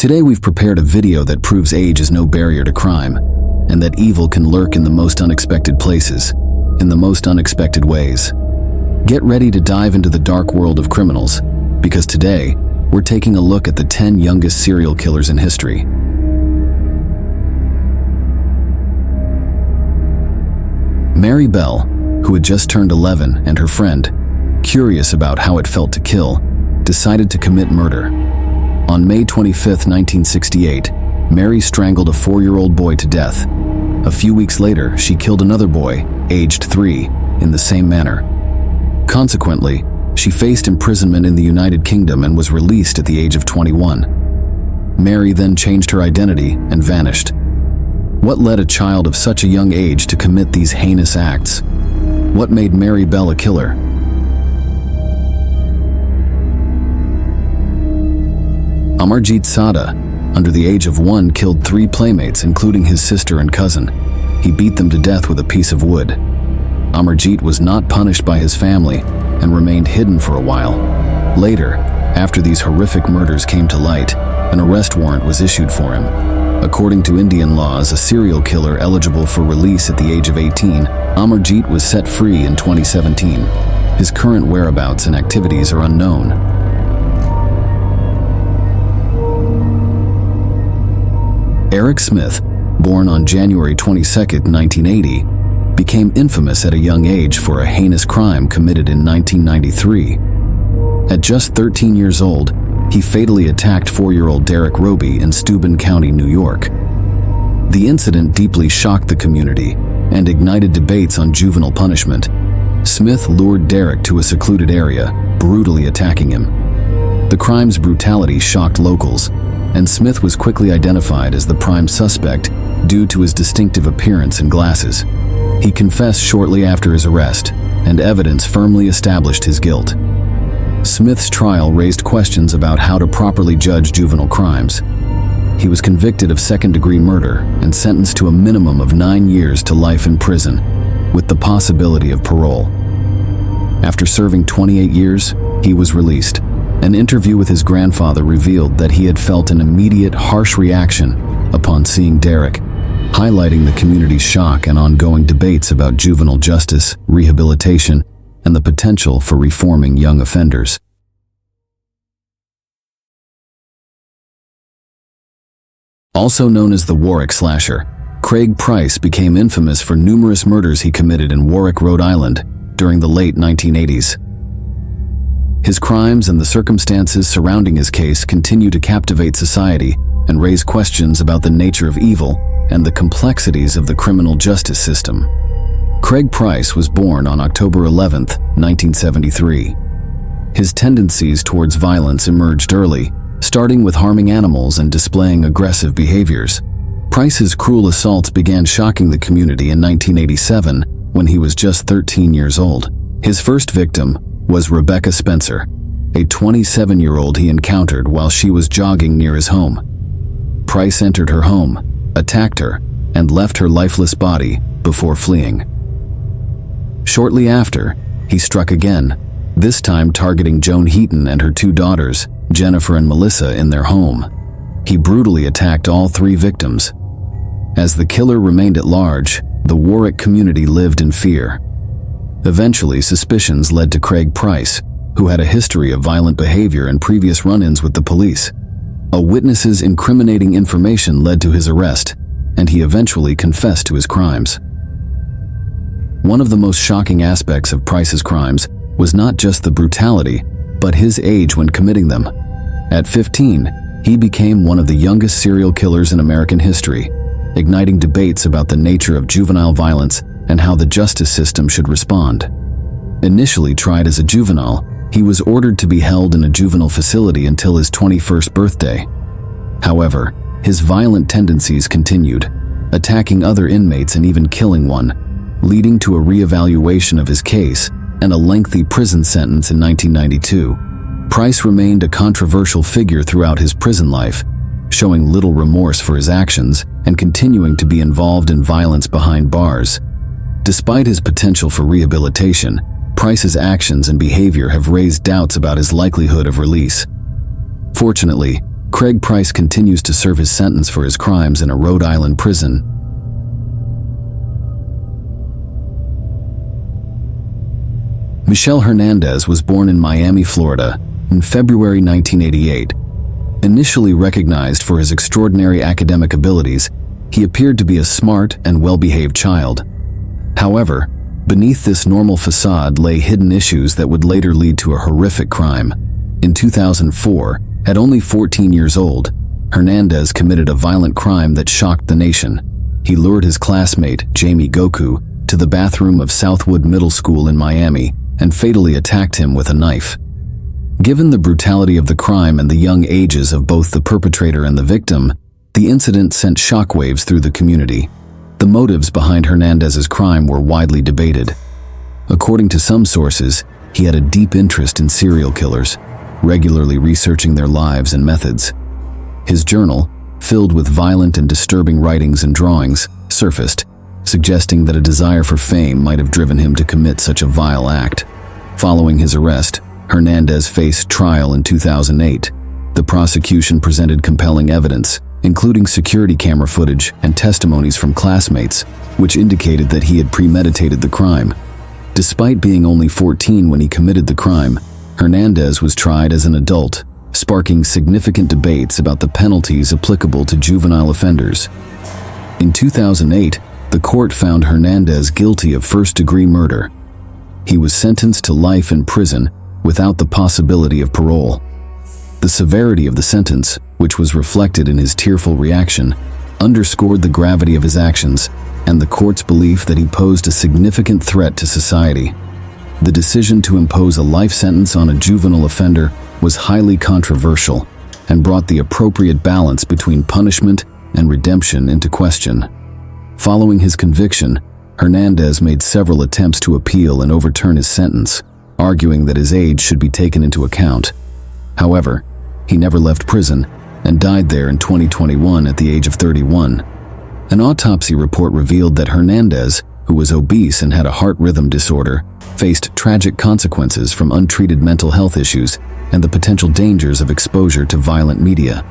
Today we've prepared a video that proves age is no barrier to crime, and that evil can lurk in the most unexpected places, in the most unexpected ways. Get ready to dive into the dark world of criminals, because today, we're taking a look at the 10 youngest serial killers in history. Mary Bell, who had just turned 11, and her friend, curious about how it felt to kill, decided to commit murder. On May 25, 1968, Mary strangled a 4-year-old boy to death. A few weeks later, she killed another boy, aged 3, in the same manner. Consequently, she faced imprisonment in the United Kingdom and was released at the age of 21. Mary then changed her identity and vanished. What led a child of such a young age to commit these heinous acts? What made Mary Bell a killer? Amarjit Sada, under the age of 1, killed 3 playmates, including his sister and cousin. He beat them to death with a piece of wood. Amarjit was not punished by his family and remained hidden for a while. Later, after these horrific murders came to light, an arrest warrant was issued for him. According to Indian laws, a serial killer eligible for release at the age of 18, Amarjit was set free in 2017. His current whereabouts and activities are unknown. Eric Smith, born on January 22, 1980, became infamous at a young age for a heinous crime committed in 1993. At just 13 years old, he fatally attacked 4-year-old Derek Roby in Steuben County, New York. The incident deeply shocked the community and ignited debates on juvenile punishment. Smith lured Derek to a secluded area, brutally attacking him. The crime's brutality shocked locals, and Smith was quickly identified as the prime suspect due to his distinctive appearance and glasses. He confessed shortly after his arrest, and evidence firmly established his guilt. Smith's trial raised questions about how to properly judge juvenile crimes. He was convicted of second-degree murder and sentenced to a minimum of 9 years to life in prison, with the possibility of parole. After serving 28 years, he was released. An interview with his grandfather revealed that he had felt an immediate, harsh reaction upon seeing Derek, highlighting the community's shock and ongoing debates about juvenile justice, rehabilitation, and the potential for reforming young offenders. Also known as the Warwick Slasher, Craig Price became infamous for numerous murders he committed in Warwick, Rhode Island, during the late 1980s. His crimes and the circumstances surrounding his case continue to captivate society and raise questions about the nature of evil and the complexities of the criminal justice system. Craig Price was born on October 11, 1973. His tendencies towards violence emerged early, starting with harming animals and displaying aggressive behaviors. Price's cruel assaults began shocking the community in 1987 when he was just 13 years old. His first victim was Rebecca Spencer, a 27-year-old he encountered while she was jogging near his home. Price entered her home, attacked her, and left her lifeless body before fleeing. Shortly after, he struck again, this time targeting Joan Heaton and her 2 daughters, Jennifer and Melissa, in their home. He brutally attacked all 3 victims. As the killer remained at large, the Warwick community lived in fear. Eventually, suspicions led to Craig Price, who had a history of violent behavior and previous run-ins with the police. A witness's incriminating information led to his arrest, and he eventually confessed to his crimes. One of the most shocking aspects of Price's crimes was not just the brutality, but his age when committing them. At 15, he became one of the youngest serial killers in American history, igniting debates about the nature of juvenile violence and how the justice system should respond. Initially tried as a juvenile, he was ordered to be held in a juvenile facility until his 21st birthday. However, his violent tendencies continued, attacking other inmates and even killing one, leading to a re-evaluation of his case and a lengthy prison sentence in 1992. Price remained a controversial figure throughout his prison life, showing little remorse for his actions and continuing to be involved in violence behind bars. Despite his potential for rehabilitation, Price's actions and behavior have raised doubts about his likelihood of release. Fortunately, Craig Price continues to serve his sentence for his crimes in a Rhode Island prison. Michelle Hernandez was born in Miami, Florida, in February 1988. Initially recognized for his extraordinary academic abilities, he appeared to be a smart and well-behaved child. However, beneath this normal facade lay hidden issues that would later lead to a horrific crime. In 2004, at only 14 years old, Hernandez committed a violent crime that shocked the nation. He lured his classmate, Jamie Goku, to the bathroom of Southwood Middle School in Miami and fatally attacked him with a knife. Given the brutality of the crime and the young ages of both the perpetrator and the victim, the incident sent shockwaves through the community. The motives behind Hernandez's crime were widely debated. According to some sources, he had a deep interest in serial killers, regularly researching their lives and methods. His journal, filled with violent and disturbing writings and drawings, surfaced, suggesting that a desire for fame might have driven him to commit such a vile act. Following his arrest, Hernandez faced trial in 2008. The prosecution presented compelling evidence, including security camera footage and testimonies from classmates, which indicated that he had premeditated the crime. Despite being only 14 when he committed the crime, Hernandez was tried as an adult, sparking significant debates about the penalties applicable to juvenile offenders. In 2008, the court found Hernandez guilty of first-degree murder. He was sentenced to life in prison without the possibility of parole. The severity of the sentence, which was reflected in his tearful reaction, underscored the gravity of his actions and the court's belief that he posed a significant threat to society. The decision to impose a life sentence on a juvenile offender was highly controversial and brought the appropriate balance between punishment and redemption into question. Following his conviction, Hernandez made several attempts to appeal and overturn his sentence, arguing that his age should be taken into account. However, he never left prison and died there in 2021 at the age of 31. An autopsy report revealed that Hernandez, who was obese and had a heart rhythm disorder, faced tragic consequences from untreated mental health issues and the potential dangers of exposure to violent media.